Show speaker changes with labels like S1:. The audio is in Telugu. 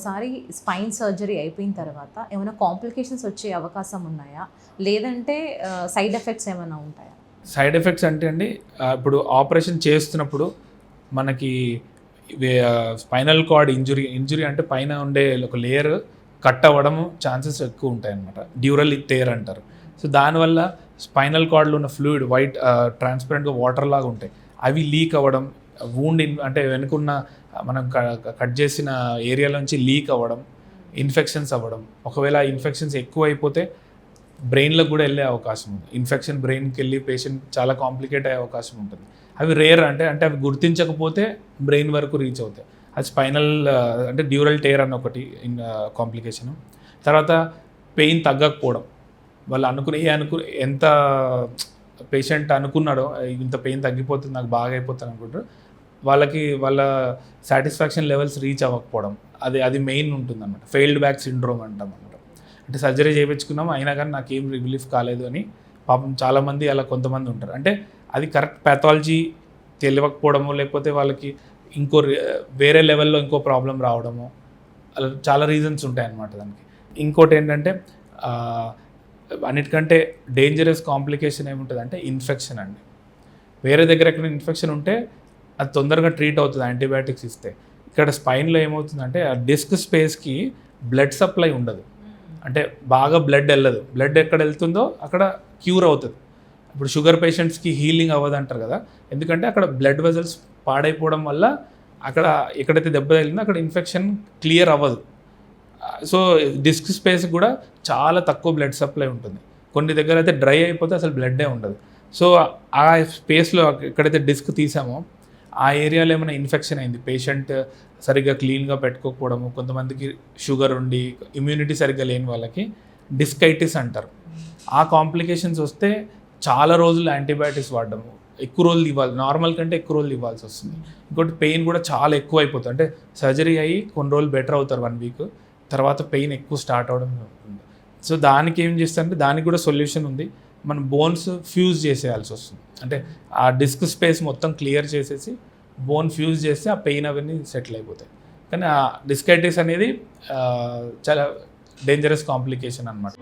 S1: ఒకసారి స్పైన్ సర్జరీ అయిపోయిన తర్వాత ఏమైనా కాంప్లికేషన్స్ వచ్చే అవకాశం ఉన్నాయా, లేదంటే సైడ్ ఎఫెక్ట్స్ ఏమైనా ఉంటాయా?
S2: సైడ్ ఎఫెక్ట్స్ అంటే అండి, ఇప్పుడు ఆపరేషన్ చేస్తున్నప్పుడు మనకి స్పైనల్ కార్డ్ ఇంజురీ అంటే పైన ఉండే ఒక లేయర్ కట్ అవ్వడం ఛాన్సెస్ ఎక్కువ ఉంటాయి అన్నమాట. డ్యూరల్ టేర్ అంటారు. సో దానివల్ల స్పైనల్ కార్డ్లో ఉన్న ఫ్లూయిడ్ వైట్ ట్రాన్స్పరెంట్గా వాటర్ లాగా ఉంటాయి, అవి లీక్ అవ్వడం, అంటే వెనుకున్న మనం కట్ చేసిన ఏరియాలోంచి లీక్ అవ్వడం, ఇన్ఫెక్షన్స్ అవ్వడం. ఒకవేళ ఇన్ఫెక్షన్స్ ఎక్కువ అయిపోతే బ్రెయిన్లోకి కూడా వెళ్ళే అవకాశం ఉంది. ఇన్ఫెక్షన్ బ్రెయిన్కి వెళ్ళి పేషెంట్ చాలా కాంప్లికేట్ అయ్యే అవకాశం ఉంటుంది. అవి రేర్, అంటే అవి గుర్తించకపోతే బ్రెయిన్ వరకు రీచ్ అవుతాయి. అది స్పైనల్ అంటే డ్యూరల్ టేర్ అని ఒకటి కాంప్లికేషను. తర్వాత పెయిన్ తగ్గకపోవడం, వాళ్ళు ఎంత పేషెంట్ అనుకున్నాడో ఇంత పెయిన్ తగ్గిపోతుంది, నాకు బాగా అయిపోతుంది అనుకుంటారు, వాళ్ళ సాటిస్ఫాక్షన్ లెవెల్స్ రీచ్ అవ్వకపోవడం, అది మెయిన్ ఉంటుంది అన్నమాట. ఫెయిల్డ్ బ్యాక్ సిండ్రోమ్ అంటాం అన్నమాట. అంటే సర్జరీ చేయించుకున్నాం అయినా కానీ నాకేం రిలీఫ్ కాలేదు అని పాపం చాలామంది అలా కొంతమంది ఉంటారు. అంటే అది కరెక్ట్ ప్యాథాలజీ తెలియకపోవడము, లేకపోతే వాళ్ళకి వేరే లెవెల్లో ఇంకో ప్రాబ్లం రావడము, అలా చాలా రీజన్స్ ఉంటాయన్నమాట దానికి. ఇంకోటి ఏంటంటే అన్నిటికంటే డేంజరస్ కాంప్లికేషన్ ఏముంటుందంటే ఇన్ఫెక్షన్ అండి. వేరే దగ్గర ఎక్కడ ఇన్ఫెక్షన్ ఉంటే అది తొందరగా ట్రీట్ అవుతుంది యాంటీబయాటిక్స్ ఇస్తే. ఇక్కడ స్పైన్లో ఏమవుతుందంటే ఆ డిస్క్ స్పేస్కి బ్లడ్ సప్లై ఉండదు, అంటే బాగా బ్లడ్ వెళ్ళదు. బ్లడ్ ఎక్కడ వెళ్తుందో అక్కడ క్యూర్ అవుతుంది. ఇప్పుడు షుగర్ పేషెంట్స్కి హీలింగ్ అవ్వదు అంటారు కదా, ఎందుకంటే అక్కడ బ్లడ్ వెజల్స్ పాడైపోవడం వల్ల అక్కడ ఎక్కడైతే దెబ్బ తగిలిందో అక్కడ ఇన్ఫెక్షన్ క్లియర్ అవ్వదు. సో డిస్క్ స్పేస్ కూడా చాలా తక్కువ బ్లడ్ సప్లై ఉంటుంది. కొన్ని దగ్గర అయితే డ్రై అయిపోతే అసలు బ్లడ్డే ఉండదు. సో ఆ స్పేస్లో ఎక్కడైతే డిస్క్ తీసామో ఆ ఏరియాలో ఏమైనా ఇన్ఫెక్షన్ అయింది, పేషెంట్ సరిగ్గా క్లీన్గా పెట్టుకోకపోవడము, కొంతమందికి షుగర్ ఉండి ఇమ్యూనిటీ సరిగ్గా లేని వాళ్ళకి డిస్కైటిస్ అంటారు. ఆ కాంప్లికేషన్స్ వస్తే చాలా రోజులు యాంటీబయాటిక్స్ వాడడము, ఎక్కువ రోజులు ఇవ్వాలి, నార్మల్ కంటే ఎక్కువ రోజులు ఇవ్వాల్సి వస్తుంది. ఇంకోటి పెయిన్ కూడా చాలా ఎక్కువ అయిపోతుంది. అంటే సర్జరీ అయ్యి కొన్ని రోజులు బెటర్ అవుతారు, 1 వీక్ తర్వాత పెయిన్ ఎక్కువ స్టార్ట్ అవడం ఉంటుంది. సో దానికి ఏం చేస్తారంటే దానికి కూడా సొల్యూషన్ ఉంది. మనం బోన్స్ ఫ్యూజ్ చేసేయాల్సి వస్తుంది. అంటే ఆ డిస్క్ స్పేస్ మొత్తం క్లియర్ చేసేసి బోన్ ఫ్యూజ్ చేస్తే ఆ పెయిన్ అవన్నీ సెటిల్ అయిపోతాయి. కానీ ఆ డిస్కైటిస్ అనేది చాలా డేంజరస్ కాంప్లికేషన్ అన్నమాట.